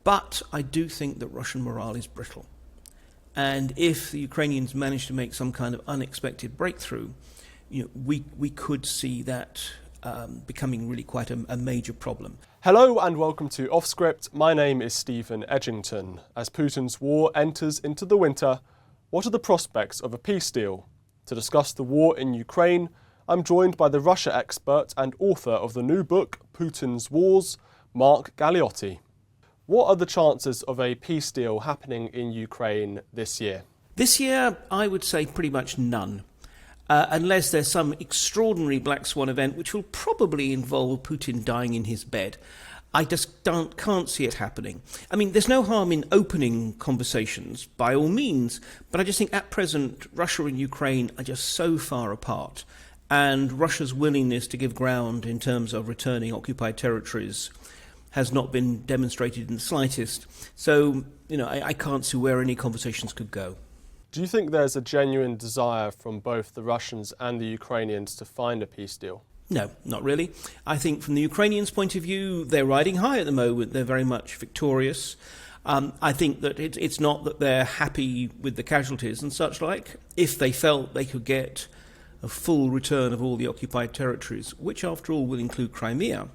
But I do think that Russian morale is brittle. And if the Ukrainians manage to make some kind of unexpected breakthrough, we could see that becoming really quite a major problem. Hello and welcome to Off Script. My name is Steven Edginton. As Putin's war enters into the winter, what are the prospects of a peace deal? To discuss the war in Ukraine, I'm joined by the Russia expert and author of the new book, Putin's Wars, Mark Galeotti. What are the chances of a peace deal happening in Ukraine this year? This year, I would say pretty much none. Unless there's some extraordinary black swan event, which will probably involve Putin dying in his bed. I just can't see it happening. I mean, there's no harm in opening conversations, by all means, but I just think at present, Russia and Ukraine are just so far apart, and Russia's willingness to give ground in terms of returning occupied territories has not been demonstrated in the slightest. So, I can't see where any conversations could go. Do you think there's a genuine desire from both the Russians and the Ukrainians to find a peace deal? No, not really. I think from the Ukrainians' point of view, they're riding high at the moment. They're very much victorious. I think that it's not that they're happy with the casualties and such like. If they felt they could get a full return of all the occupied territories, which after all will include Crimea,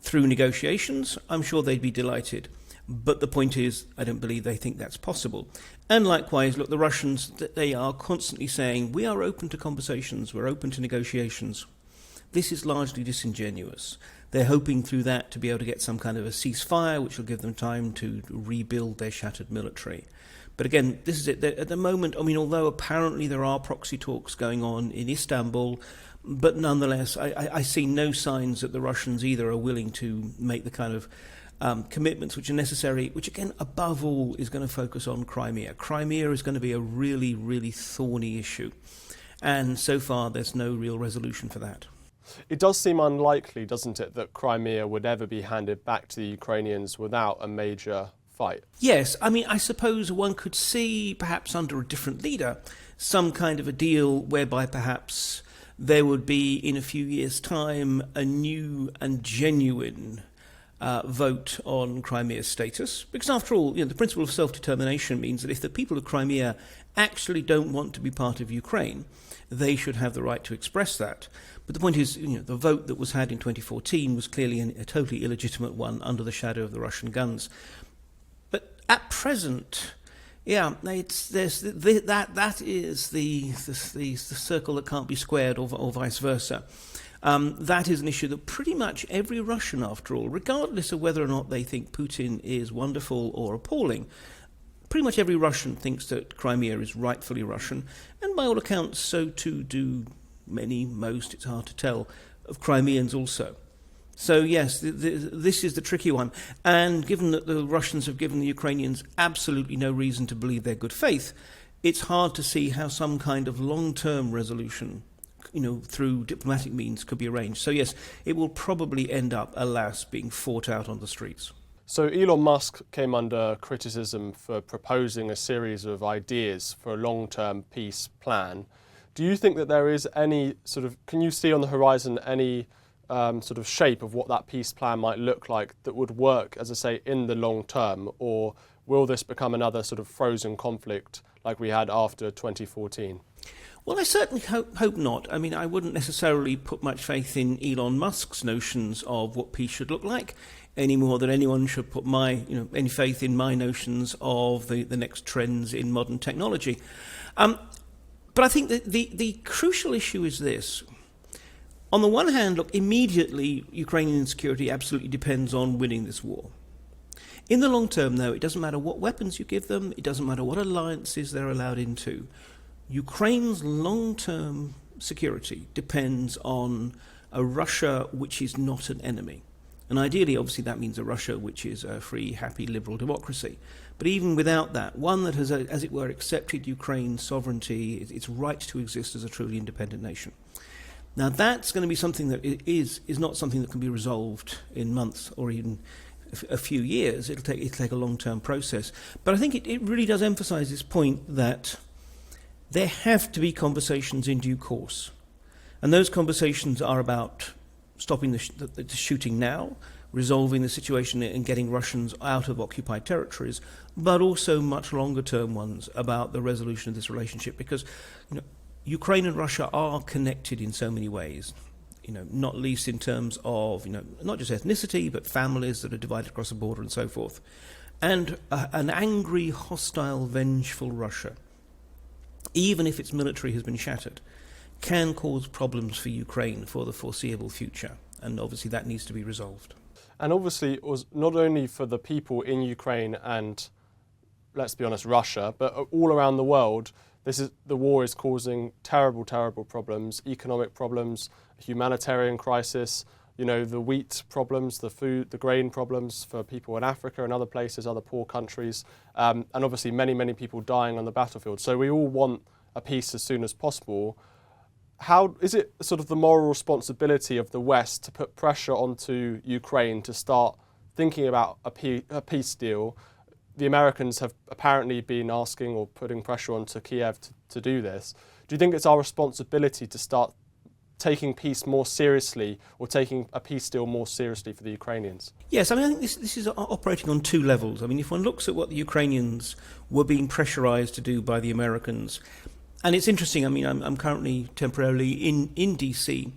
through negotiations, I'm sure they'd be delighted. But the point is, I don't believe they think that's possible. And likewise, look, the Russians, they are constantly saying, we are open to conversations, we're open to negotiations. This is largely disingenuous. They're hoping through that to be able to get some kind of a ceasefire, which will give them time to rebuild their shattered military. But again, this is it. At the moment, although apparently there are proxy talks going on in Istanbul, but nonetheless, I see no signs that the Russians either are willing to make the kind of commitments which are necessary, which again, above all, is going to focus on Crimea. Crimea is going to be a really, really thorny issue. And so far, there's no real resolution for that. It does seem unlikely, doesn't it, that Crimea would ever be handed back to the Ukrainians without a major fight? Yes, I suppose one could see, perhaps under a different leader, some kind of a deal whereby perhaps there would be, in a few years' time, a new and genuine vote on Crimea's status. Because after all, the principle of self-determination means that if the people of Crimea actually don't want to be part of Ukraine, they should have the right to express that. But the point is, the vote that was had in 2014 was clearly a totally illegitimate one under the shadow of the Russian guns. But at present, that is the circle that can't be squared, or vice versa. That is an issue that pretty much every Russian, after all, regardless of whether or not they think Putin is wonderful or appalling, pretty much every Russian thinks that Crimea is rightfully Russian, and by all accounts, so too do most, it's hard to tell, of Crimeans also. So yes, this is the tricky one. And given that the Russians have given the Ukrainians absolutely no reason to believe their good faith, it's hard to see how some kind of long-term resolution, through diplomatic means could be arranged. So yes, it will probably end up, alas, being fought out on the streets. So Elon Musk came under criticism for proposing a series of ideas for a long-term peace plan. Do you think that there is any can you see on the horizon any shape of what that peace plan might look like that would work, as I say, in the long term? Or will this become another frozen conflict like we had after 2014? Well, I certainly hope not. I wouldn't necessarily put much faith in Elon Musk's notions of what peace should look like, any more than anyone should put any faith in my notions of the next trends in modern technology. But I think that the crucial issue is this. On the one hand, look, immediately Ukrainian security absolutely depends on winning this war. In the long term, though, it doesn't matter what weapons you give them, it doesn't matter what alliances they're allowed into. Ukraine's long-term security depends on a Russia which is not an enemy. And ideally, obviously, that means a Russia which is a free, happy, liberal democracy. But even without that, one that has, as it were, accepted Ukraine's sovereignty, its right to exist as a truly independent nation. Now, that's going to be something that is not something that can be resolved in months or even a few years. It'll take a long-term process. But I think it really does emphasize this point that there have to be conversations in due course. And those conversations are about stopping the shooting now, resolving the situation and getting Russians out of occupied territories, but also much longer term ones about the resolution of this relationship, because Ukraine and Russia are connected in so many ways, not least in terms of not just ethnicity but families that are divided across the border and so forth. And an angry, hostile, vengeful Russia, even if its military has been shattered, can cause problems for Ukraine for the foreseeable future, and obviously that needs to be resolved. And obviously it was not only for the people in Ukraine and, let's be honest, Russia, but all around the world. The war is causing terrible, terrible problems, economic problems, humanitarian crisis, the wheat problems, the food, the grain problems for people in Africa and other places, other poor countries, and obviously many, many people dying on the battlefield. So we all want a peace as soon as possible. How is it sort of the moral responsibility of the West to put pressure onto Ukraine to start thinking about a peace deal? The Americans have apparently been asking or putting pressure onto Kiev to do this. Do you think it's our responsibility to start taking peace more seriously, or taking a peace deal more seriously for the Ukrainians? Yes, I think this is operating on two levels. If one looks at what the Ukrainians were being pressurised to do by the Americans, and it's interesting, I'm currently temporarily in DC,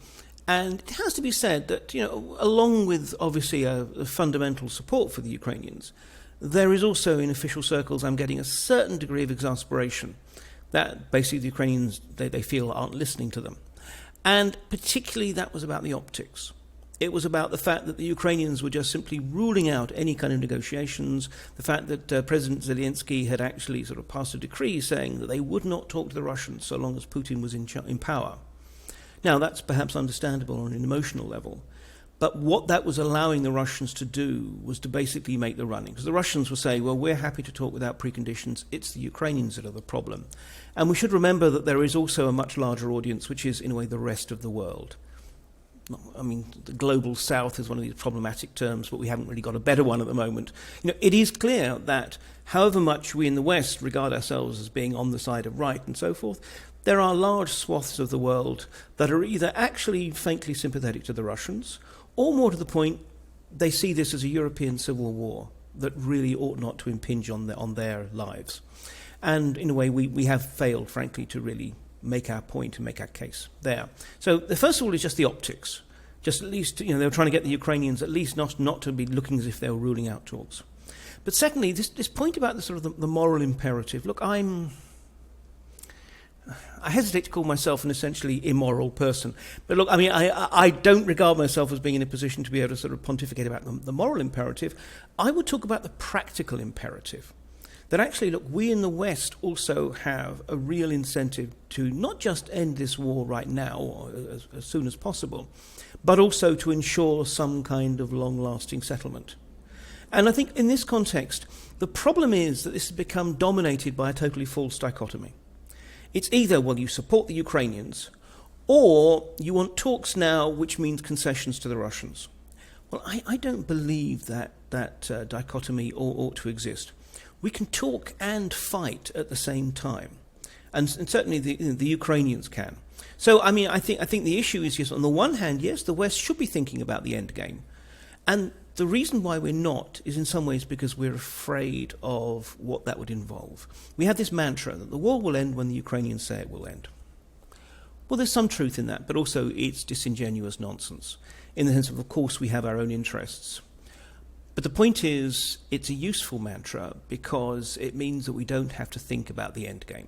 and it has to be said that, along with obviously a fundamental support for the Ukrainians, there is also in official circles, I'm getting a certain degree of exasperation that basically the Ukrainians, they feel aren't listening to them. And particularly that was about the optics. It was about the fact that the Ukrainians were just simply ruling out any kind of negotiations, the fact that President Zelensky had actually sort of passed a decree saying that they would not talk to the Russians so long as Putin was in power. Now, that's perhaps understandable on an emotional level, but what that was allowing the Russians to do was to basically make the running. Because the Russians were saying, well, we're happy to talk without preconditions, it's the Ukrainians that are the problem. And we should remember that there is also a much larger audience, which is, in a way, the rest of the world. The global south is one of these problematic terms, but we haven't really got a better one at the moment. It is clear that however much we in the West regard ourselves as being on the side of right and so forth, there are large swaths of the world that are either actually faintly sympathetic to the Russians, or more to the point, they see this as a European civil war that really ought not to impinge on their lives. And in a way, we have failed, frankly, to really make our point and make our case there. So the first of all is just the optics. Just at least, they were trying to get the Ukrainians at least not to be looking as if they were ruling out talks. But secondly, this point about the sort of the moral imperative. Look, I hesitate to call myself an essentially immoral person. But look, I don't regard myself as being in a position to be able to sort of pontificate about the moral imperative. I would talk about the practical imperative. That actually, look, we in the West also have a real incentive to not just end this war right now, or as soon as possible, but also to ensure some kind of long-lasting settlement. And I think in this context, the problem is that this has become dominated by a totally false dichotomy. It's either, well, you support the Ukrainians, or you want talks now, which means concessions to the Russians. Well, I don't believe that dichotomy ought to exist. We can talk and fight at the same time, and certainly the Ukrainians can. So, I think the issue is, yes, on the one hand, yes, the West should be thinking about the end game, and the reason why we're not is in some ways because we're afraid of what that would involve. We have this mantra that the war will end when the Ukrainians say it will end. Well, there's some truth in that, but also it's disingenuous nonsense, in the sense of course, we have our own interests. But the point is, it's a useful mantra because it means that we don't have to think about the end game.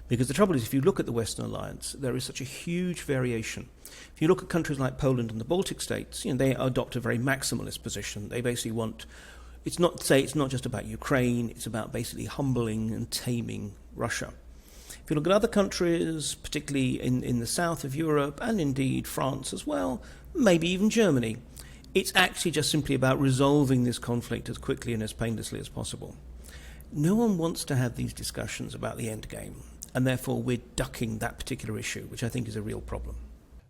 Because the trouble is, if you look at the Western Alliance, there is such a huge variation. If you look at countries like Poland and the Baltic states, they adopt a very maximalist position. They basically want, it's not just about Ukraine, it's about basically humbling and taming Russia. If you look at other countries, particularly in the south of Europe, and indeed France as well, maybe even Germany, it's actually just simply about resolving this conflict as quickly and as painlessly as possible. No one wants to have these discussions about the end game, and therefore we're ducking that particular issue, which I think is a real problem.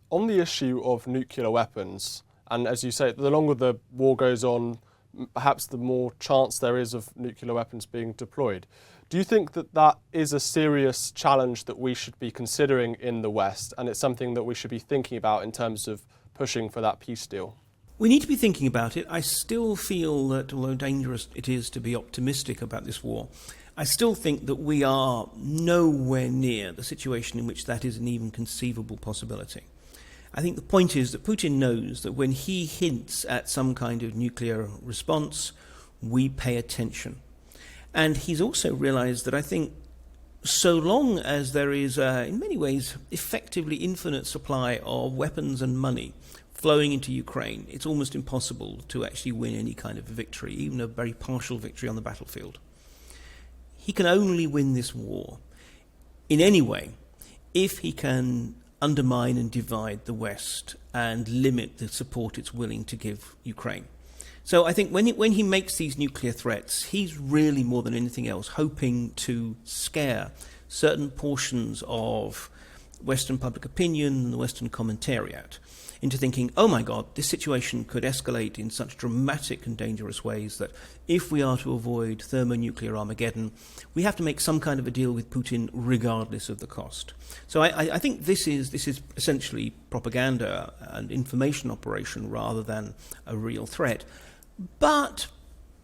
On the issue of nuclear weapons, and as you say, the longer the war goes on, perhaps the more chance there is of nuclear weapons being deployed. Do you think that is a serious challenge that we should be considering in the West, and it's something that we should be thinking about in terms of pushing for that peace deal? We need to be thinking about it. I still feel that, although dangerous it is to be optimistic about this war, I still think that we are nowhere near the situation in which that is an even conceivable possibility. I think the point is that Putin knows that when he hints at some kind of nuclear response, we pay attention. And he's also realized that I think so long as there is, in many ways, effectively infinite supply of weapons and money flowing into Ukraine, it's almost impossible to actually win any kind of victory, even a very partial victory on the battlefield. He can only win this war in any way if he can undermine and divide the West and limit the support it's willing to give Ukraine. So I think when he makes these nuclear threats, he's really, more than anything else, hoping to scare certain portions of Western public opinion and the Western commentariat into thinking, oh my God, this situation could escalate in such dramatic and dangerous ways that if we are to avoid thermonuclear Armageddon, we have to make some kind of a deal with Putin regardless of the cost. So I think this is essentially propaganda and information operation rather than a real threat. But,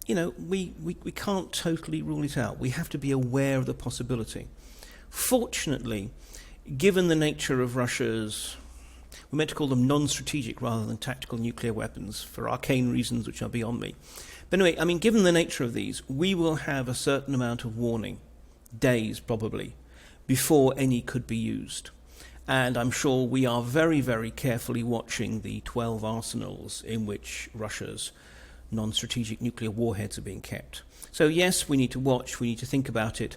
you know, we can't totally rule it out. We have to be aware of the possibility. Fortunately, given the nature of Russia's, we're meant to call them non-strategic rather than tactical nuclear weapons for arcane reasons which are beyond me. But anyway, I mean, given the nature of these, we will have a certain amount of warning, days probably, before any could be used. And I'm sure we are very, very carefully watching the 12 arsenals in which Russia's non-strategic nuclear warheads are being kept. So yes, we need to watch, we need to think about it,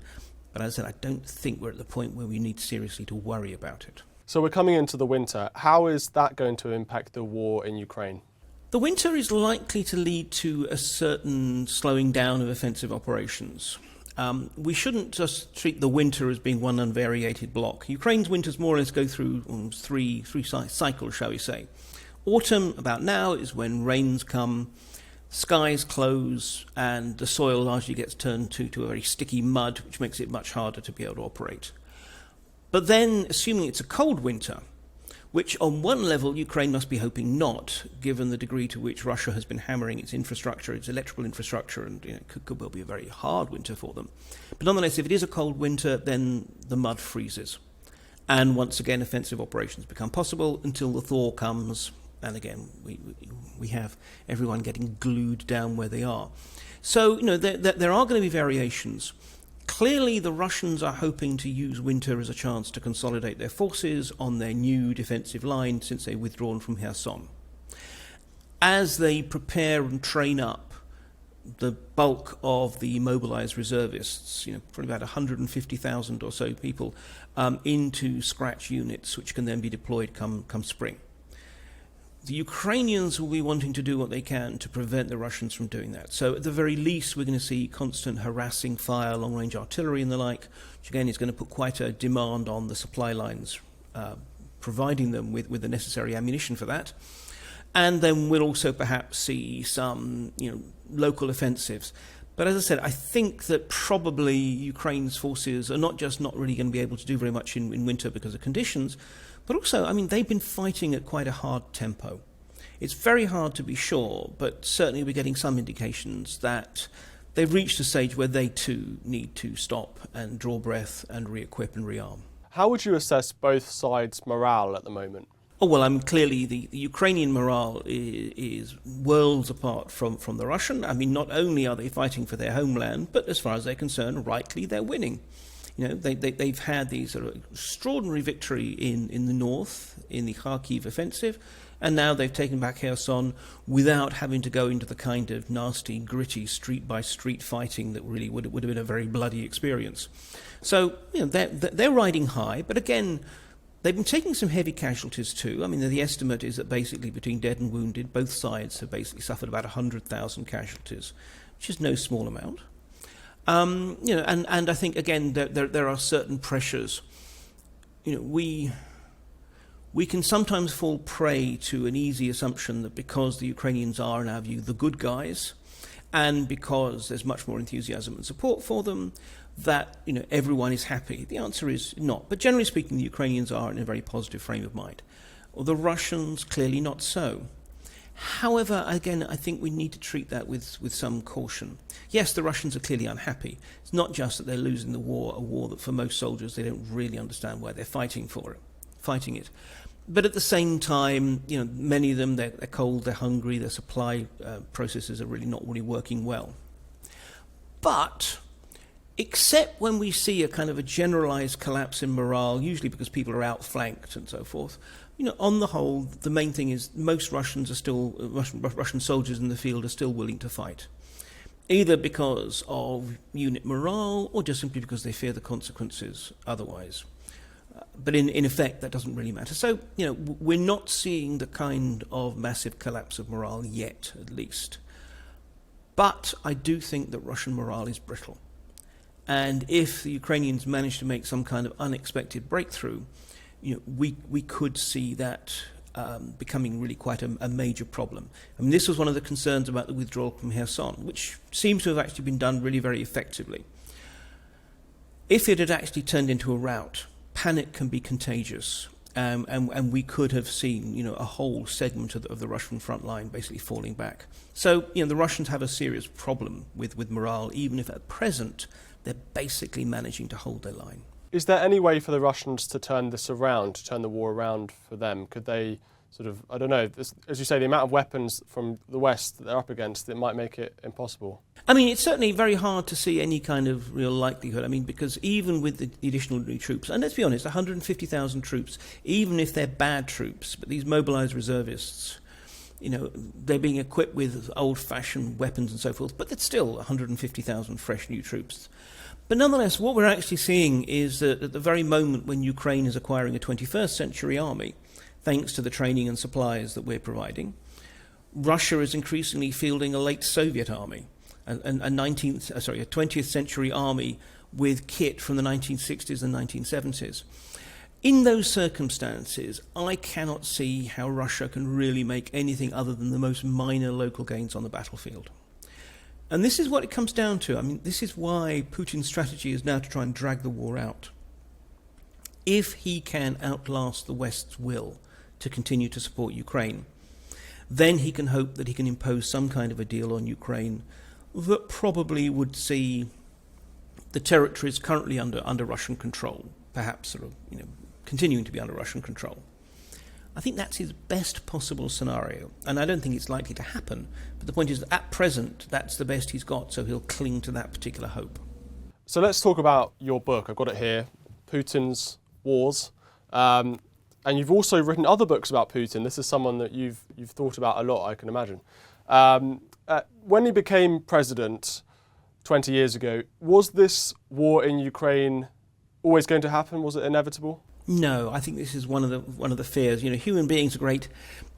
but as I said, I don't think we're at the point where we need seriously to worry about it. So we're coming into the winter. How is that going to impact the war in Ukraine? The winter is likely to lead to a certain slowing down of offensive operations. We shouldn't just treat the winter as being one unvariated block. Ukraine's winters more or less go through three cycles, shall we say. Autumn, about now, is when rains come, skies close, and the soil largely gets turned to a very sticky mud, which makes it much harder to be able to operate. But then, assuming it's a cold winter, which on one level Ukraine must be hoping not, given the degree to which Russia has been hammering its infrastructure, its electrical infrastructure, and it could well be a very hard winter for them. But nonetheless, if it is a cold winter, then the mud freezes. And once again, offensive operations become possible until the thaw comes, and again, we have everyone getting glued down where they are. So, you know, there are going to be variations. Clearly, the Russians are hoping to use winter as a chance to consolidate their forces on their new defensive line since they've withdrawn from Kherson. As they prepare and train up the bulk of the mobilized reservists, you know, probably about 150,000 or so people, into scratch units, which can then be deployed come spring. The Ukrainians will be wanting to do what they can to prevent the Russians from doing that. So at the very least, we're going to see constant harassing fire, long-range artillery and the like, which again is going to put quite a demand on the supply lines, providing them with the necessary ammunition for that. And then we'll also perhaps see some, you know, local offensives. But as I said, I think that probably Ukraine's forces are not just not really going to be able to do very much in winter because of conditions, but also, I mean, they've been fighting at quite a hard tempo. It's very hard to be sure, but certainly we're getting some indications that they've reached a stage where they too need to stop and draw breath and re-equip and rearm. How would you assess both sides' morale at the moment? Oh, well, clearly the Ukrainian morale is worlds apart from the Russian. I mean, not only are they fighting for their homeland, but as far as they're concerned, rightly, they're winning. You know, they've had these sort of extraordinary victory in the north, in the Kharkiv offensive, and now they've taken back Kherson without having to go into the kind of nasty, gritty, street-by-street fighting that really would have been a very bloody experience. So, you know, they're riding high, but again, they've been taking some heavy casualties too. I mean, the estimate is that basically between dead and wounded, both sides have basically suffered about 100,000 casualties, which is no small amount. You know, and I think again there are certain pressures. You know, we can sometimes fall prey to an easy assumption that because the Ukrainians are, in our view, the good guys, and because there's much more enthusiasm and support for them, that, you know, everyone is happy. The answer is not. But generally speaking, the Ukrainians are in a very positive frame of mind. Or the Russians, clearly not so. However, again, I think we need to treat that with some caution. Yes, the Russians are clearly unhappy. It's not just that they're losing the war, a war that for most soldiers they don't really understand why they're fighting it. But at the same time, many of them, they're cold, they're hungry, their supply processes are not really working well. But except when we see a kind of a generalized collapse in morale, usually because people are outflanked and so forth, on the whole, the main thing is most Russian soldiers in the field are still willing to fight, either because of unit morale or just simply because they fear the consequences otherwise. But in effect, that doesn't really matter. So, we're not seeing the kind of massive collapse of morale yet, at least. But I do think that Russian morale is brittle. And if the Ukrainians manage to make some kind of unexpected breakthrough, we could see that becoming really quite a major problem. I mean, this was one of the concerns about the withdrawal from Kherson, which seems to have actually been done really very effectively. If it had actually turned into a rout, panic can be contagious, and we could have seen, a whole segment of the Russian front line basically falling back. So, the Russians have a serious problem with morale, even if at present they're basically managing to hold their line. Is there any way for the Russians to turn this around, to turn the war around for them? Could they sort of, I don't know, as you say, the amount of weapons from the West that they're up against, it might make it impossible? I mean, it's certainly very hard to see any kind of real likelihood. I mean, because even with the additional new troops, and let's be honest, 150,000 troops, even if they're bad troops, but these mobilized reservists, they're being equipped with old-fashioned weapons and so forth, but it's still 150,000 fresh new troops. But nonetheless, what we're actually seeing is that at the very moment when Ukraine is acquiring a 21st century army, thanks to the training and supplies that we're providing, Russia is increasingly fielding a late Soviet army, a 20th century army with kit from the 1960s and 1970s. In those circumstances, I cannot see how Russia can really make anything other than the most minor local gains on the battlefield. And this is what it comes down to. I mean, this is why Putin's strategy is now to try and drag the war out. If he can outlast the West's will to continue to support Ukraine, then he can hope that he can impose some kind of a deal on Ukraine that probably would see the territories currently under Russian control, perhaps continuing to be under Russian control. I think that's his best possible scenario, and I don't think it's likely to happen. But the point is that at present, that's the best he's got, so he'll cling to that particular hope. So let's talk about your book. I've got it here, Putin's Wars. And you've also written other books about Putin. This is someone that you've thought about a lot, I can imagine. When he became president 20 years ago, was this war in Ukraine always going to happen? Was it inevitable? No, I think this is one of the fears. Human beings are great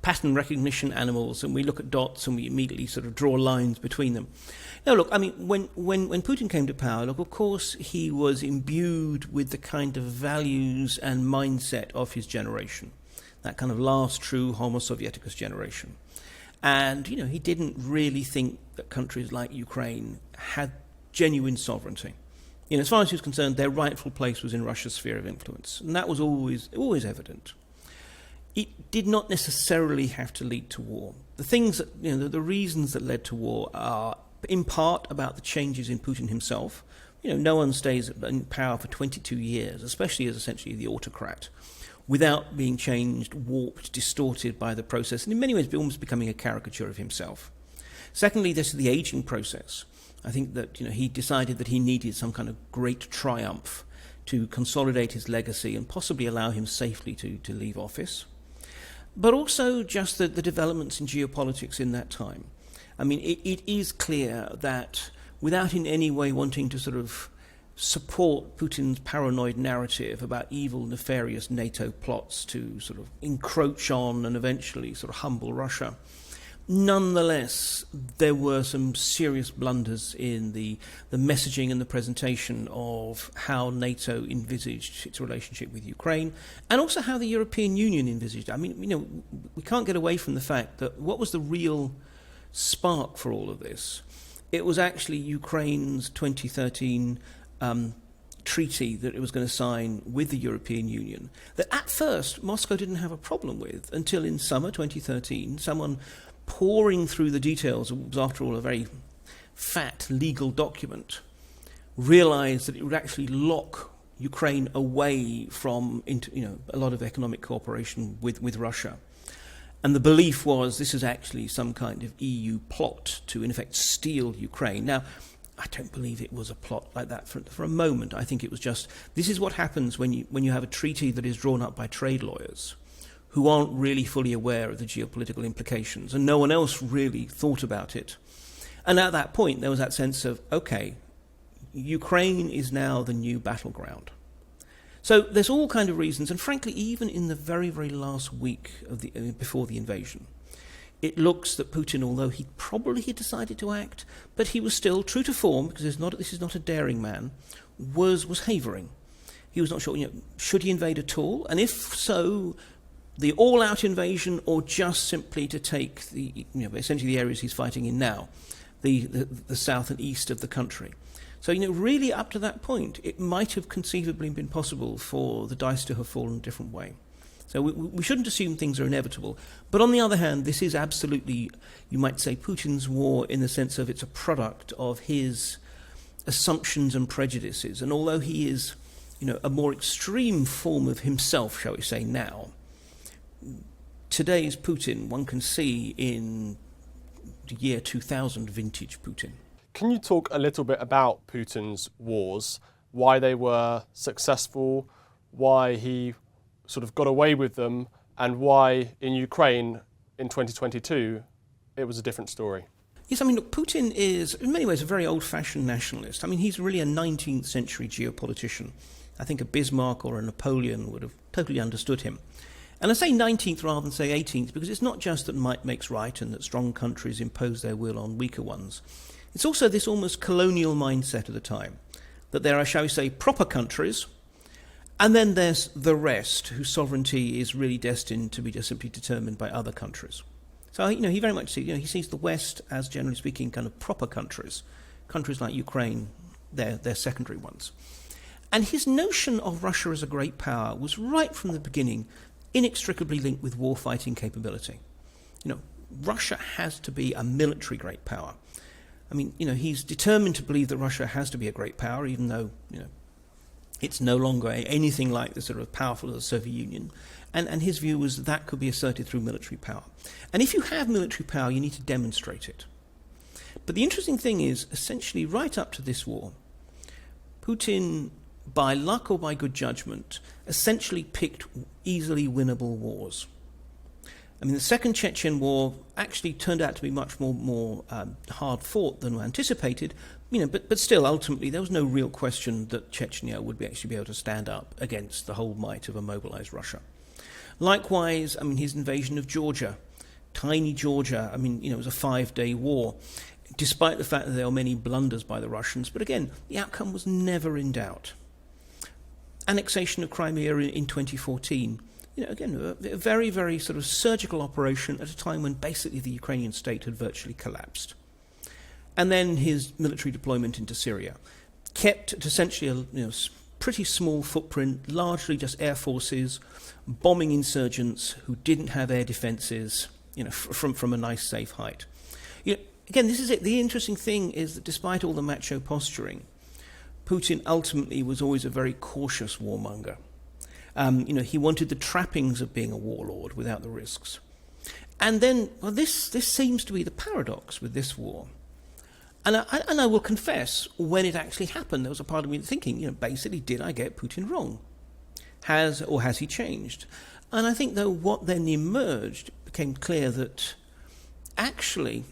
pattern recognition animals, and we look at dots and we immediately sort of draw lines between them. Now, look, I mean, when Putin came to power, look, of course, he was imbued with the kind of values and mindset of his generation, that kind of last true Homo Sovieticus generation. And, he didn't really think that countries like Ukraine had genuine sovereignty. As far as he was concerned, their rightful place was in Russia's sphere of influence, and that was always evident. It did not necessarily have to lead to war. The things that, the reasons that led to war are in part about the changes in Putin himself. No one stays in power for 22 years, especially as essentially the autocrat, without being changed, warped, distorted by the process, and in many ways almost becoming a caricature of himself. Secondly, this is the aging process. I think that he decided that he needed some kind of great triumph to consolidate his legacy and possibly allow him safely to leave office. But also just the developments in geopolitics in that time. I mean, it is clear that without in any way wanting to sort of support Putin's paranoid narrative about evil, nefarious NATO plots to sort of encroach on and eventually sort of humble Russia, nonetheless, there were some serious blunders in the messaging and the presentation of how NATO envisaged its relationship with Ukraine, and also how the European Union envisaged it. I mean, we can't get away from the fact that what was the real spark for all of this? It was actually Ukraine's 2013 treaty that it was going to sign with the European Union, that at first Moscow didn't have a problem with, until in summer 2013, someone pouring through the details, it was after all a very fat legal document, realised that it would actually lock Ukraine away from a lot of economic cooperation with Russia. And the belief was this is actually some kind of EU plot to, in effect, steal Ukraine. Now, I don't believe it was a plot like that for a moment. I think it was just, this is what happens when you have a treaty that is drawn up by trade lawyers who aren't really fully aware of the geopolitical implications, and no one else really thought about it. And at that point, there was that sense of, okay, Ukraine is now the new battleground. So there's all kind of reasons, and frankly, even in the very, very last week of before the invasion, it looks that Putin, although he probably had decided to act, but he was still true to form, because this is not a daring man, was havering. He was not sure, should he invade at all? And if so, the all-out invasion, or just simply to take essentially the areas he's fighting in now, the south and east of the country. So, really up to that point, it might have conceivably been possible for the dice to have fallen a different way. So we shouldn't assume things are inevitable. But on the other hand, this is absolutely, you might say, Putin's war in the sense of it's a product of his assumptions and prejudices. And although he is, a more extreme form of himself, shall we say, now, today's Putin, one can see in the year 2000 vintage Putin. Can you talk a little bit about Putin's wars, why they were successful, why he sort of got away with them, and why in Ukraine in 2022 it was a different story? Yes, look, Putin is in many ways a very old-fashioned nationalist. He's really a 19th century geopolitician. I think a Bismarck or a Napoleon would have totally understood him. And I say 19th rather than say 18th because it's not just that might makes right and that strong countries impose their will on weaker ones. It's also this almost colonial mindset of the time, that there are, shall we say, proper countries, and then there's the rest, whose sovereignty is really destined to be just simply determined by other countries. So, he very much sees, he sees the West as, generally speaking, kind of proper countries. Countries like Ukraine, they're secondary ones. And his notion of Russia as a great power was right from the beginning inextricably linked with war-fighting capability. Russia has to be a military great power. He's determined to believe that Russia has to be a great power, even though, it's no longer anything like the sort of powerful as the Soviet Union. And his view was that could be asserted through military power. And if you have military power, you need to demonstrate it. But the interesting thing is, essentially, right up to this war, Putin, by luck or by good judgment, essentially picked easily winnable wars. The Second Chechen War actually turned out to be much more hard fought than anticipated, but still, ultimately, there was no real question that Chechnya would actually be able to stand up against the whole might of a mobilized Russia. Likewise, his invasion of Georgia, tiny Georgia, it was a 5-day war, despite the fact that there were many blunders by the Russians, but again, the outcome was never in doubt. Annexation of Crimea in 2014, again, a very, very sort of surgical operation at a time when basically the Ukrainian state had virtually collapsed. And then his military deployment into Syria, kept at essentially a pretty small footprint, largely just air forces, bombing insurgents who didn't have air defences, from a nice safe height. Again, this is it. The interesting thing is that despite all the macho posturing, Putin ultimately was always a very cautious warmonger. He wanted the trappings of being a warlord without the risks. And then, this seems to be the paradox with this war. And I will confess, when it actually happened, there was a part of me thinking, basically, did I get Putin wrong? Has he changed? And I think, though, what then emerged became clear that actually,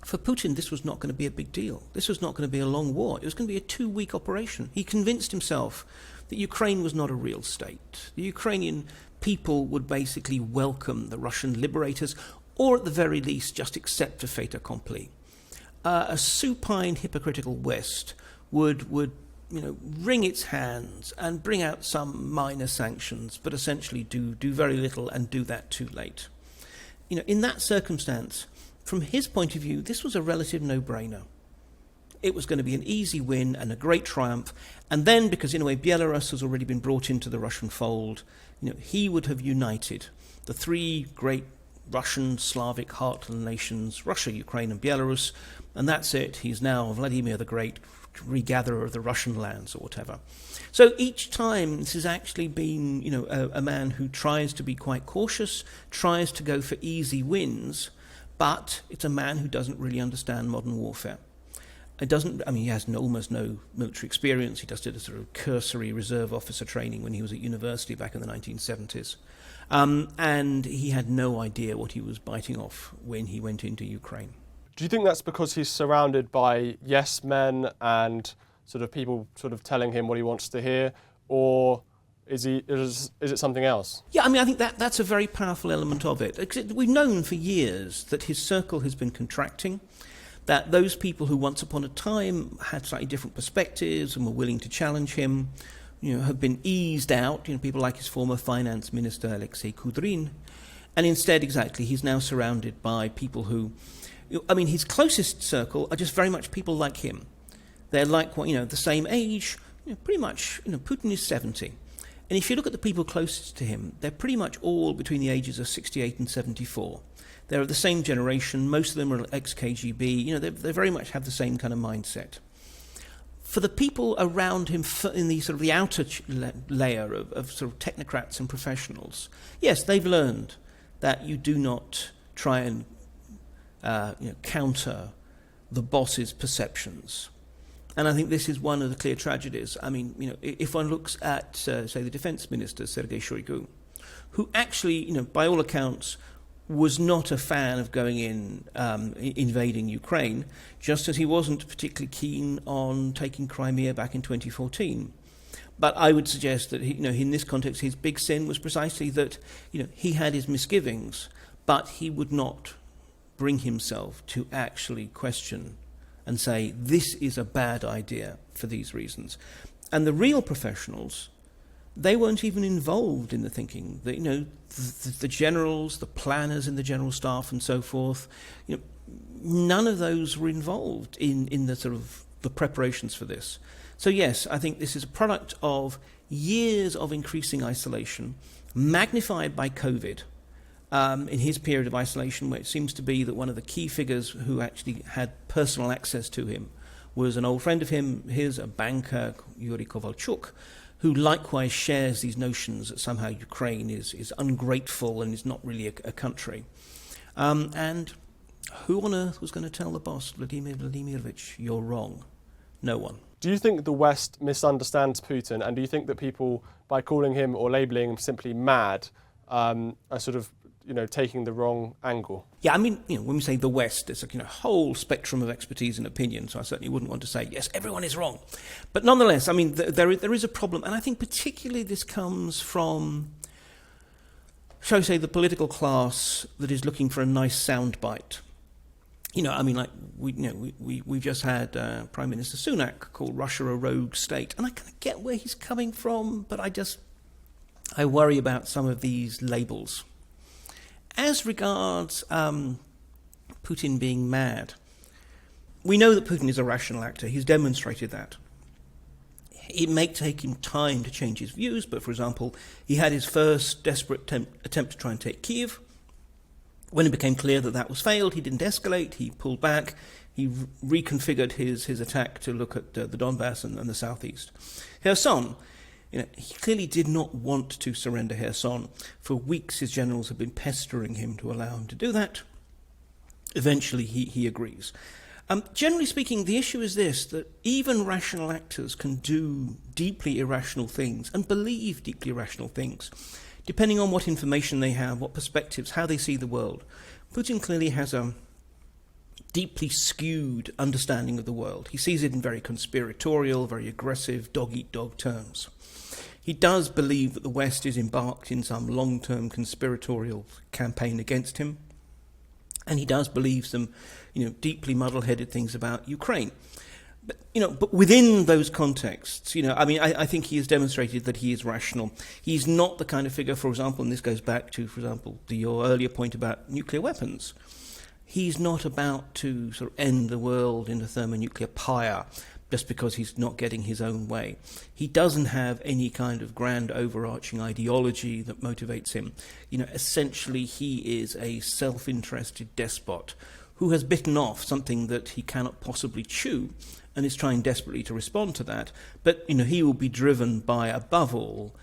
for Putin, this was not going to be a big deal. This was not going to be a long war. It was going to be a 2-week operation. He convinced himself that Ukraine was not a real state. The Ukrainian people would basically welcome the Russian liberators, or at the very least just accept a fait accompli. A supine, hypocritical West would wring its hands and bring out some minor sanctions, but essentially do very little and do that too late. In that circumstance, from his point of view, this was a relative no-brainer. It was going to be an easy win and a great triumph. And then, because in a way Belarus has already been brought into the Russian fold, he would have united the 3 great Russian, Slavic, heartland nations, Russia, Ukraine and Belarus, and that's it. He's now Vladimir the Great, regatherer of the Russian lands or whatever. So each time this has actually been, a man who tries to be quite cautious, tries to go for easy wins, but it's a man who doesn't really understand modern warfare. He has almost no military experience. He just did a sort of cursory reserve officer training when he was at university back in the 1970s. And he had no idea what he was biting off when he went into Ukraine. Do you think that's because he's surrounded by yes men and sort of people sort of telling him what he wants to hear, or is it something else? Yeah, I think that's a very powerful element of it. We've known for years that his circle has been contracting, that those people who once upon a time had slightly different perspectives and were willing to challenge him, have been eased out, people like his former finance minister, Alexei Kudrin, and instead, exactly, he's now surrounded by people who, his closest circle are just very much people like him. They're like, the same age, pretty much, Putin is 70. And if you look at the people closest to him, they're pretty much all between the ages of 68 and 74. They're of the same generation. Most of them are ex-KGB. They very much have the same kind of mindset. For the people around him in the sort of the outer layer of sort of technocrats and professionals, yes, they've learned that you do not try and counter the boss's perceptions. And I think this is one of the clear tragedies. If one looks at, say, the defense minister, Sergei Shoigu, who actually, by all accounts, was not a fan of going in, invading Ukraine, just as he wasn't particularly keen on taking Crimea back in 2014. But I would suggest that, in this context, his big sin was precisely that, he had his misgivings, but he would not bring himself to actually question and say, this is a bad idea for these reasons. And the real professionals, they weren't even involved in the thinking. The generals, the planners in the general staff and so forth, none of those were involved in the sort of the preparations for this. So yes, I think this is a product of years of increasing isolation, magnified by COVID, in his period of isolation, where it seems to be that one of the key figures who actually had personal access to him was an old friend of his, a banker, Yuri Kovalchuk, who likewise shares these notions that somehow Ukraine is ungrateful and is not really a country. And who on earth was going to tell the boss, Vladimir Vladimirovich, you're wrong? No one. Do you think the West misunderstands Putin, and do you think that people, by calling him or labelling him simply mad, are sort of taking the wrong angle? Yeah, when we say the West, it's a whole spectrum of expertise and opinion, so I certainly wouldn't want to say, yes, everyone is wrong. But nonetheless, there is a problem, and I think particularly this comes from, shall we say, the political class that is looking for a nice soundbite. We've just had Prime Minister Sunak call Russia a rogue state, and I kind of get where he's coming from, but I worry about some of these labels. As regards Putin being mad, we know that Putin is a rational actor. He's demonstrated that. It may take him time to change his views, but for example, he had his first desperate attempt to try and take Kyiv. When it became clear that was failed, he didn't escalate, he pulled back, he reconfigured his attack to look at the Donbass and the southeast. Kherson, he clearly did not want to surrender Kherson. For weeks his generals have been pestering him to allow him to do that. Eventually he agrees. Generally speaking, the issue is this, that even rational actors can do deeply irrational things and believe deeply irrational things, depending on what information they have, what perspectives, how they see the world. Putin clearly has a deeply skewed understanding of the world. He sees it in very conspiratorial, very aggressive, dog-eat-dog terms. He does believe that the West is embarked in some long-term conspiratorial campaign against him, and he does believe some, deeply muddle-headed things about Ukraine. But within those contexts, I think he has demonstrated that he is rational. He's not the kind of figure, for example, and this goes back to, for example, your earlier point about nuclear weapons. He's not about to sort of end the world in a thermonuclear pyre, just because he's not getting his own way. He doesn't have any kind of grand overarching ideology that motivates him. Essentially he is a self-interested despot who has bitten off something that he cannot possibly chew and is trying desperately to respond to that. But, he will be driven by, above all,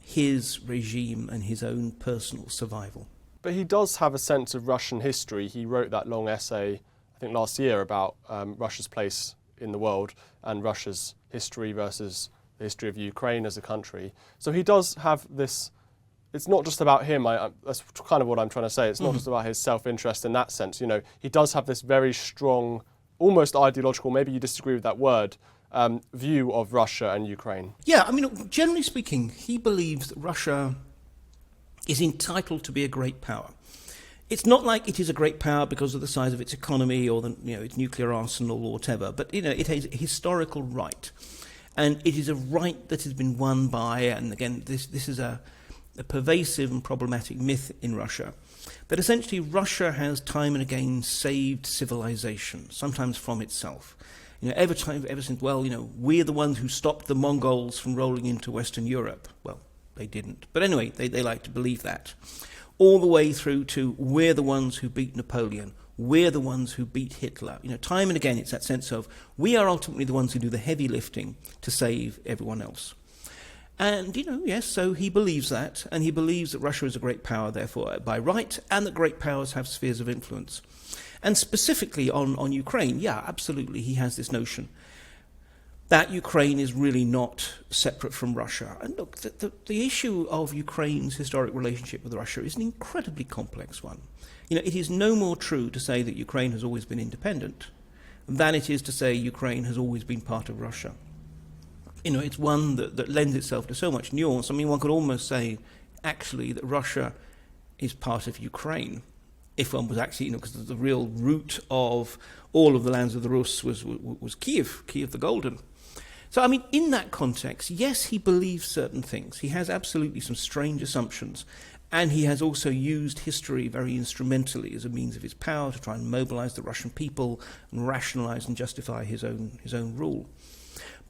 his regime and his own personal survival. But he does have a sense of Russian history. He wrote that long essay, I think last year, about Russia's place in the world and Russia's history versus the history of Ukraine as a country. So he does have this. It's not just about him. That's kind of what I'm trying to say. It's not just about his self-interest in that sense. He does have this very strong, almost ideological, maybe you disagree with that word, view of Russia and Ukraine. Yeah, generally speaking, he believes that Russia is entitled to be a great power. It's not like it is a great power because of the size of its economy or its nuclear arsenal or whatever, but it has a historical right. And it is a right that has been won by, and again, this is a pervasive and problematic myth in Russia, that essentially Russia has time and again saved civilization, sometimes from itself. Ever since, we're the ones who stopped the Mongols from rolling into Western Europe. Well, they didn't. But anyway, they like to believe that. All the way through to we're the ones who beat Napoleon. We're the ones who beat Hitler. Time and again, it's that sense of we are ultimately the ones who do the heavy lifting to save everyone else. And, yes, so he believes that, and he believes that Russia is a great power, therefore, by right, and that great powers have spheres of influence. And specifically on Ukraine, yeah, absolutely, he has this notion that Ukraine is really not separate from Russia. And look, the issue of Ukraine's historic relationship with Russia is an incredibly complex one. It is no more true to say that Ukraine has always been independent than it is to say Ukraine has always been part of Russia. It's one that lends itself to so much nuance. One could almost say, actually, that Russia is part of Ukraine, if one was actually, because the real root of all of the lands of the Rus was Kiev the Golden. So, in that context, yes, he believes certain things. He has absolutely some strange assumptions, and he has also used history very instrumentally as a means of his power to try and mobilize the Russian people and rationalize and justify his own rule.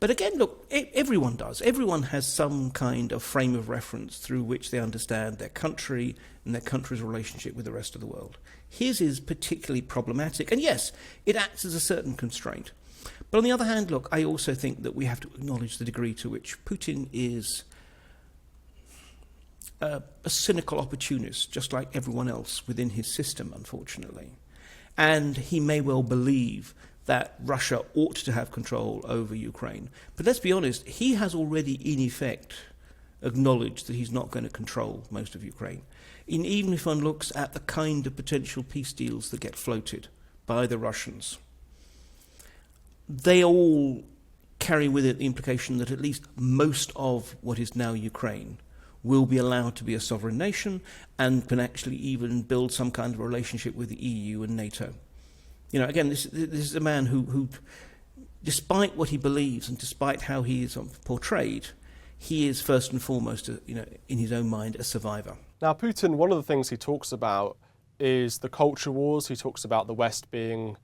But again, look, everyone does. Everyone has some kind of frame of reference through which they understand their country and their country's relationship with the rest of the world. His is particularly problematic, and yes, it acts as a certain constraint. But on the other hand, look, I also think that we have to acknowledge the degree to which Putin is a cynical opportunist, just like everyone else within his system, unfortunately. And he may well believe that Russia ought to have control over Ukraine. But let's be honest, he has already, in effect, acknowledged that he's not going to control most of Ukraine. Even if one looks at the kind of potential peace deals that get floated by the Russians, they all carry with it the implication that at least most of what is now Ukraine will be allowed to be a sovereign nation and can actually even build some kind of relationship with the EU and NATO. Again, this is a man who, despite what he believes and despite how he is portrayed, he is first and foremost, in his own mind, a survivor. Now, Putin, one of the things he talks about is the culture wars. He talks about the West being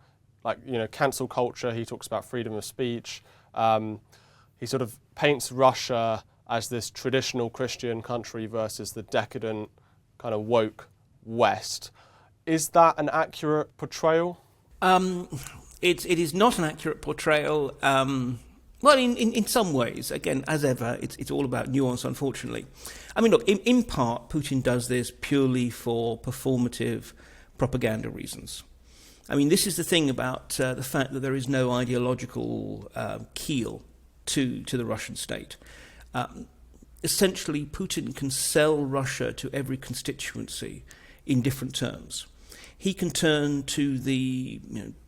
cancel culture. He talks about freedom of speech. He sort of paints Russia as this traditional Christian country versus the decadent, kind of woke West. Is that an accurate portrayal? It is not an accurate portrayal. Well, in some ways, again, as ever, it's all about nuance, unfortunately. Look, in part, Putin does this purely for performative propaganda reasons. This is the thing about the fact that there is no ideological keel to the Russian state. Essentially, Putin can sell Russia to every constituency in different terms. He can turn to the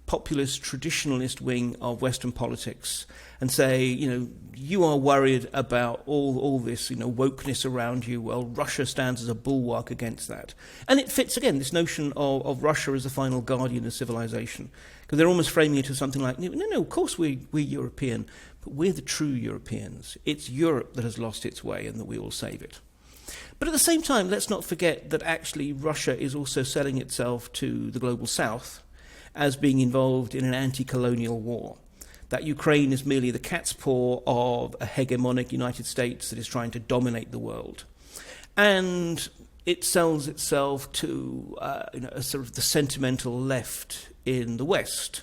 populist, traditionalist wing of Western politics and say, you are worried about all this, wokeness around you. Well, Russia stands as a bulwark against that. And it fits, again, this notion of Russia as the final guardian of civilization. Because they're almost framing it as something like, no, of course we're European, but we're the true Europeans. It's Europe that has lost its way and that we will save it. But at the same time, let's not forget that actually Russia is also selling itself to the global south as being involved in an anti-colonial war. that Ukraine is merely the cat's paw of a hegemonic United States that is trying to dominate the world. And it sells itself to a sort of the sentimental left in the West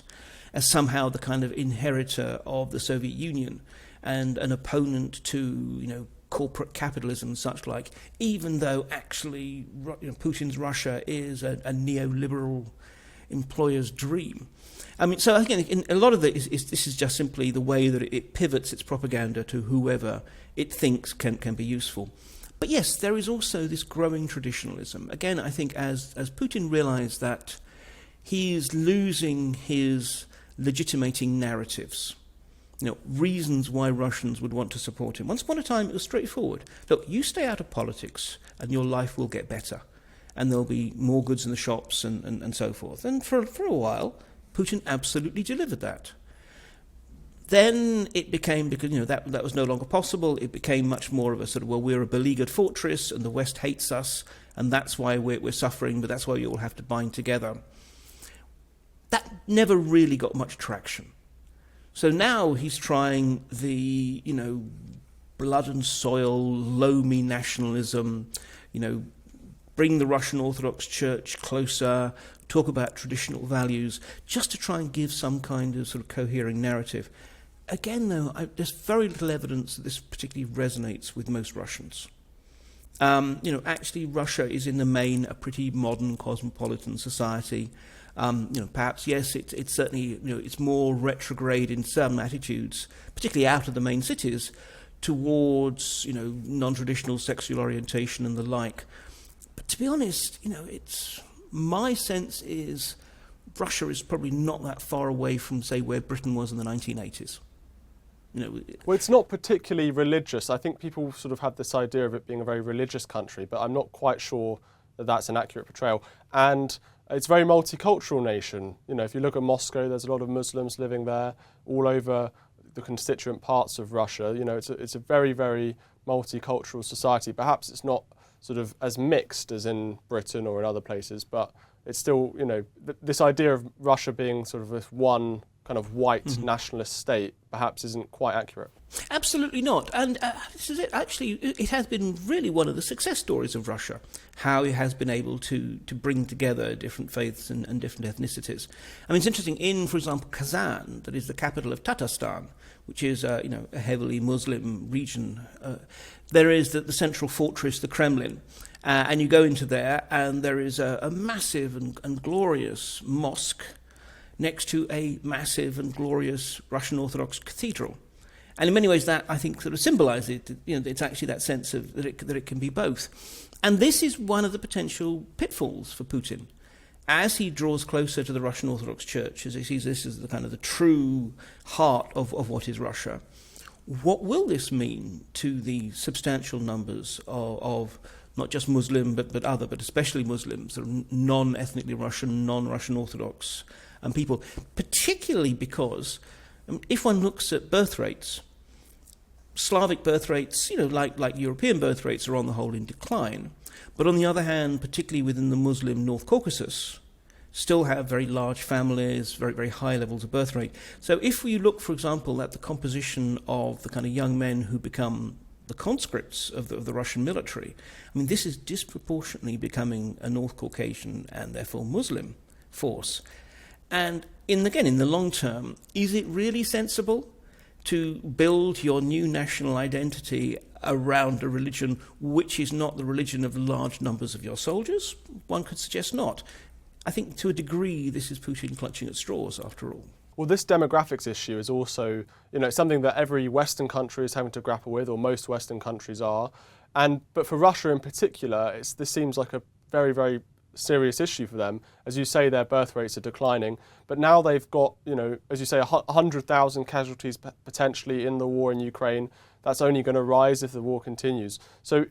as somehow the kind of inheritor of the Soviet Union and an opponent to corporate capitalism and such like, even though actually Putin's Russia is a neoliberal employer's dream. I mean, so again, in a lot of it this is just simply the way that it pivots its propaganda to whoever it thinks can be useful. But yes, there is also this growing traditionalism. Again, I think as Putin realized that he's losing his legitimating narratives, reasons why Russians would want to support him. Once upon a time, it was straightforward. Look, you stay out of politics and your life will get better. And there'll be more goods in the shops and so forth. And for a while, Putin absolutely delivered that. Then it became, because that was no longer possible, it became much more of a sort of, well, we're a beleaguered fortress and the West hates us and that's why we're suffering, but that's why we all have to bind together. That never really got much traction. So now he's trying the, blood and soil, loamy nationalism, bring the Russian Orthodox Church closer, talk about traditional values, just to try and give some kind of sort of cohering narrative. Again, though, there's very little evidence that this particularly resonates with most Russians. Actually, Russia is in the main a pretty modern cosmopolitan society. Perhaps, yes, it's certainly, it's more retrograde in some attitudes, particularly out of the main cities, towards, non-traditional sexual orientation and the like. But to be honest, my sense is Russia is probably not that far away from, say, where Britain was in the 1980s. Well, it's not particularly religious. I think people sort of have this idea of it being a very religious country, but I'm not quite sure that that's an accurate portrayal. And it's a very multicultural nation. If you look at Moscow, there's a lot of Muslims living there, all over the constituent parts of Russia. It's a very, very multicultural society. Perhaps it's not sort of as mixed as in Britain or in other places, but it's still, this idea of Russia being sort of this one kind of white nationalist state perhaps isn't quite accurate. Absolutely not. And this is it. Actually, it has been really one of the success stories of Russia, how it has been able to bring together different faiths and different ethnicities. I mean, it's interesting, for example, Kazan, that is the capital of Tatarstan, which is a heavily Muslim region, there is the central fortress, the Kremlin, and you go into there and there is a massive and glorious mosque next to a massive and glorious Russian Orthodox cathedral. And in many ways that, I think, sort of symbolises it. It's actually that sense of that it can be both. And this is one of the potential pitfalls for Putin. As he draws closer to the Russian Orthodox Church, as he sees this as the kind of the true heart of what is Russia, what will this mean to the substantial numbers of not just Muslim, but especially Muslims, sort of non-ethnically Russian, non-Russian Orthodox people, particularly because if one looks at birth rates, Slavic birth rates, like European birth rates are on the whole in decline. But on the other hand, particularly within the Muslim North Caucasus, still have very large families, very, very high levels of birth rate. So if we look, for example, at the composition of the kind of young men who become the conscripts of the Russian military, I mean, this is disproportionately becoming a North Caucasian and therefore Muslim force. And in the long term, is it really sensible to build your new national identity around a religion which is not the religion of large numbers of your soldiers? One could suggest not. I think to a degree this is Putin clutching at straws after all. Well, this demographics issue is also, something that every Western country is having to grapple with, or most Western countries are. But for Russia in particular, this seems like a very, very serious issue for them. As you say, their birth rates are declining, but now they've got, as you say, 100,000 casualties potentially in the war in Ukraine. That's only going to rise if the war continues. So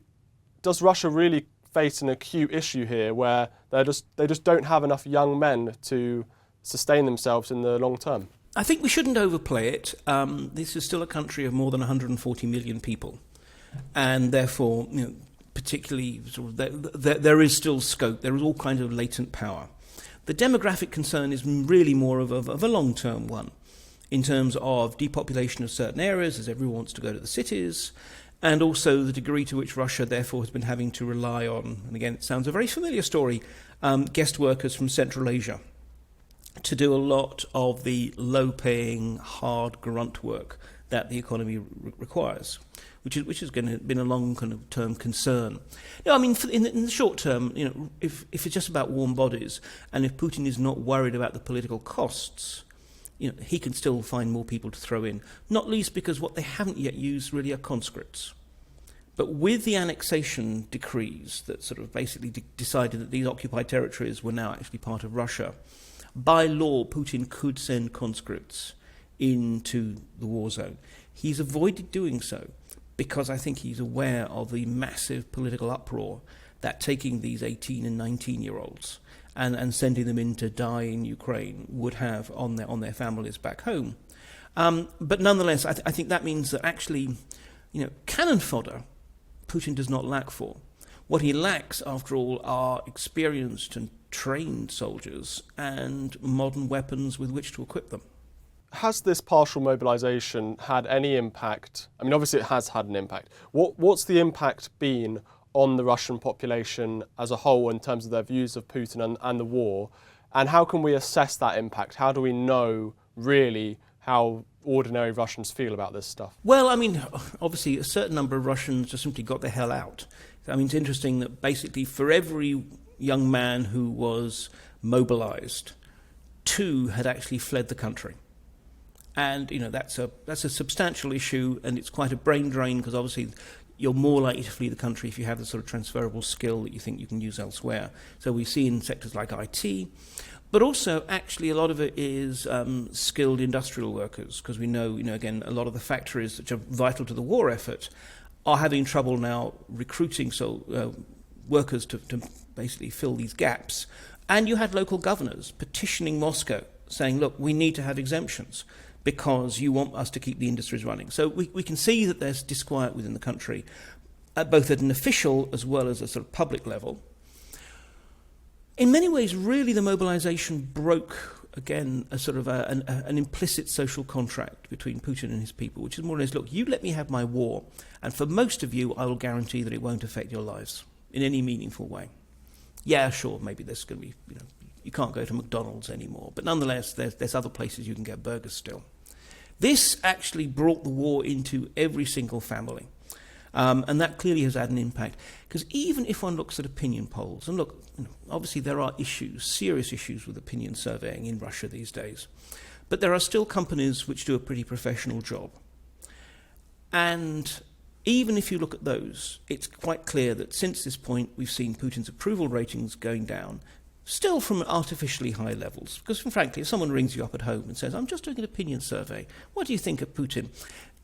does Russia really face an acute issue here where they just don't have enough young men to sustain themselves in the long term? I think we shouldn't overplay it. This is still a country of more than 140 million people, and therefore, particularly, there is still scope. There is all kinds of latent power. The demographic concern is really more of a long-term one. in terms of depopulation of certain areas as everyone wants to go to the cities, and also the degree to which Russia therefore has been having to rely on, and again it sounds a very familiar story, guest workers from Central Asia to do a lot of the low-paying, hard grunt work that the economy requires, which has been a long kind of term concern. No, I mean, in the short term, if it's just about warm bodies, and if Putin is not worried about the political costs, he can still find more people to throw in, not least because what they haven't yet used really are conscripts. But with the annexation decrees that sort of basically decided that these occupied territories were now actually part of Russia, by law, Putin could send conscripts into the war zone. He's avoided doing so because I think he's aware of the massive political uproar that taking these 18 and 19-year-olds and sending them in to die in Ukraine would have on their families back home. But nonetheless, I think that means that actually, cannon fodder Putin does not lack for. What he lacks, after all, are experienced and trained soldiers and modern weapons with which to equip them. Has this partial mobilisation had any impact? I mean, obviously it has had an impact. What's the impact been on the Russian population as a whole in terms of their views of Putin and the war? And how can we assess that impact? How do we know really how ordinary Russians feel about this stuff? Well, I mean, obviously a certain number of Russians just simply got the hell out. I mean, it's interesting that basically for every young man who was mobilised, 2 had actually fled the country. And, that's a substantial issue, and it's quite a brain drain because obviously you're more likely to flee the country if you have the sort of transferable skill that you think you can use elsewhere. So we see in sectors like IT, but also actually a lot of it is skilled industrial workers, because we know, again, a lot of the factories which are vital to the war effort are having trouble now recruiting workers to basically fill these gaps. And you had local governors petitioning Moscow saying, look, we need to have exemptions because you want us to keep the industries running. So we can see that there's disquiet within the country, both at an official as well as a sort of public level. In many ways, really, the mobilization broke, again, a sort of an implicit social contract between Putin and his people, which is more or less, look, you let me have my war, and for most of you, I will guarantee that it won't affect your lives in any meaningful way. Yeah, sure, maybe there's going to be, you can't go to McDonald's anymore, but nonetheless, there's other places you can get burgers still. This actually brought the war into every single family. And that clearly has had an impact. Because even if one looks at opinion polls, and look, obviously there are issues, serious issues with opinion surveying in Russia these days, but there are still companies which do a pretty professional job. And even if you look at those, it's quite clear that since this point we've seen Putin's approval ratings going down, still from artificially high levels. Because frankly, if someone rings you up at home and says, I'm just doing an opinion survey, what do you think of Putin?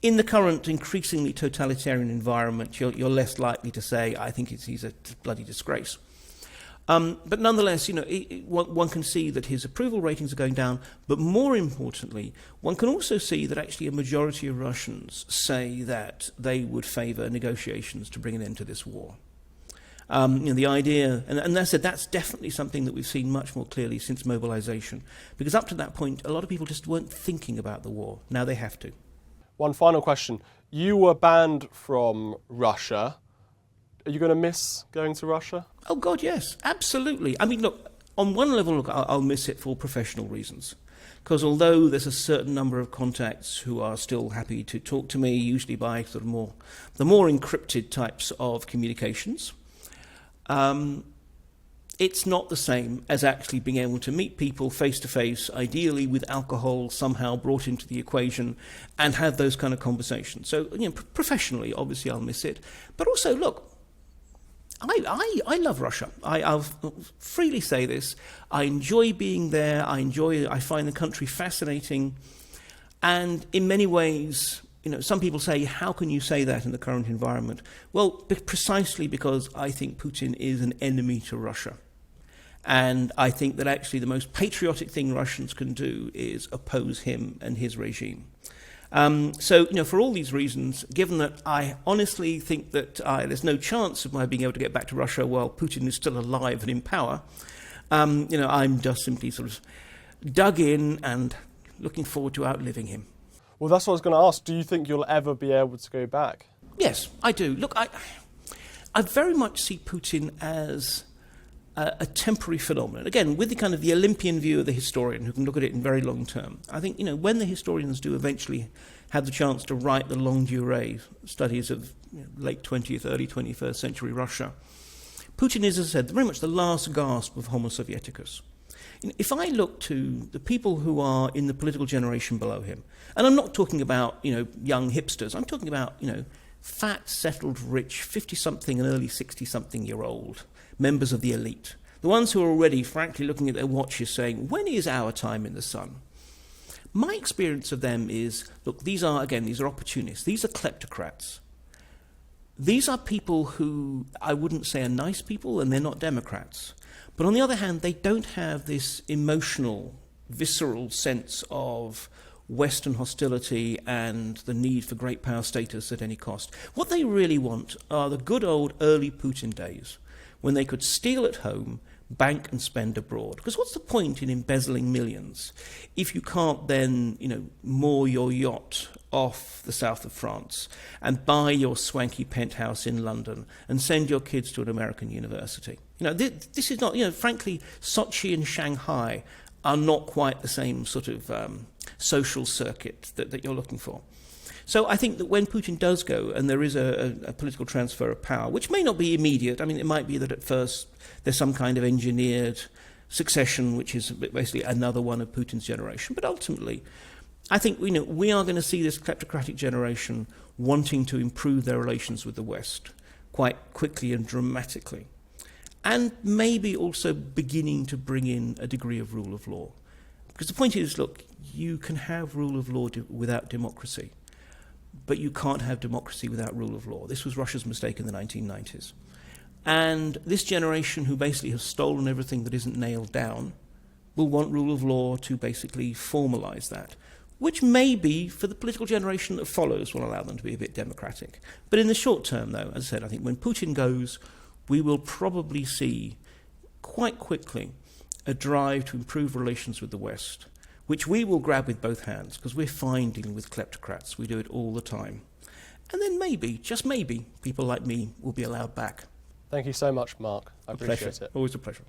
In the current increasingly totalitarian environment, you're less likely to say, I think he's a bloody disgrace. But nonetheless, one can see that his approval ratings are going down, but more importantly, one can also see that actually a majority of Russians say that they would favour negotiations to bring an end to this war. The idea, and I said that's definitely something that we've seen much more clearly since mobilization, because up to that point, a lot of people just weren't thinking about the war. Now they have to. One final question. You were banned from Russia. Are you going to miss going to Russia? Oh, God, yes, absolutely. I mean, look, on one level, look, I'll miss it for professional reasons. Because although there's a certain number of contacts who are still happy to talk to me, usually by sort of the more encrypted types of communications, it's not the same as actually being able to meet people face-to-face, ideally with alcohol somehow brought into the equation, and have those kind of conversations. So, professionally, obviously, I'll miss it. But also, look, I love Russia. I'll freely say this. I enjoy being there. I find the country fascinating. And in many ways, some people say, how can you say that in the current environment? Well, precisely because I think Putin is an enemy to Russia. And I think that actually the most patriotic thing Russians can do is oppose him and his regime. So, for all these reasons, given that I honestly think that there's no chance of my being able to get back to Russia while Putin is still alive and in power, I'm just simply sort of dug in and looking forward to outliving him. Well, that's what I was going to ask. Do you think you'll ever be able to go back? Yes, I do. Look, I very much see Putin as a temporary phenomenon. Again, with the kind of the Olympian view of the historian who can look at it in very long term. I think, when the historians do eventually have the chance to write the longue durée studies of late 20th, early 21st century Russia, Putin is, as I said, very much the last gasp of Homo Sovieticus. If I look to the people who are in the political generation below him, and I'm not talking about, young hipsters, I'm talking about, fat, settled, rich, 50-something and early 60-something-year-old members of the elite, the ones who are already, frankly, looking at their watches saying, when is our time in the sun? My experience of them is, look, these are opportunists, these are kleptocrats. These are people who I wouldn't say are nice people, and they're not Democrats. But on the other hand, they don't have this emotional, visceral sense of Western hostility and the need for great power status at any cost. What they really want are the good old early Putin days, when they could steal at home, bank and spend abroad. Because what's the point in embezzling millions if you can't then, moor your yacht off the south of France and buy your swanky penthouse in London and send your kids to an American university? This is not, frankly, Sochi and Shanghai are not quite the same sort of social circuit that you're looking for. So I think that when Putin does go, and there is a political transfer of power, which may not be immediate, I mean, it might be that at first there's some kind of engineered succession, which is basically another one of Putin's generation. But ultimately, I think we are going to see this kleptocratic generation wanting to improve their relations with the West quite quickly and dramatically. And maybe also beginning to bring in a degree of rule of law. Because the point is, look, you can have rule of law without democracy, but you can't have democracy without rule of law. This was Russia's mistake in the 1990s. And this generation, who basically has stolen everything that isn't nailed down, will want rule of law to basically formalize that, which maybe, for the political generation that follows, will allow them to be a bit democratic. But in the short term, though, as I said, I think when Putin goes, we will probably see quite quickly a drive to improve relations with the West, which we will grab with both hands, because we're fine dealing with kleptocrats. We do it all the time. And then maybe, just maybe, people like me will be allowed back. Thank you so much, Mark. I appreciate it. Always a pleasure.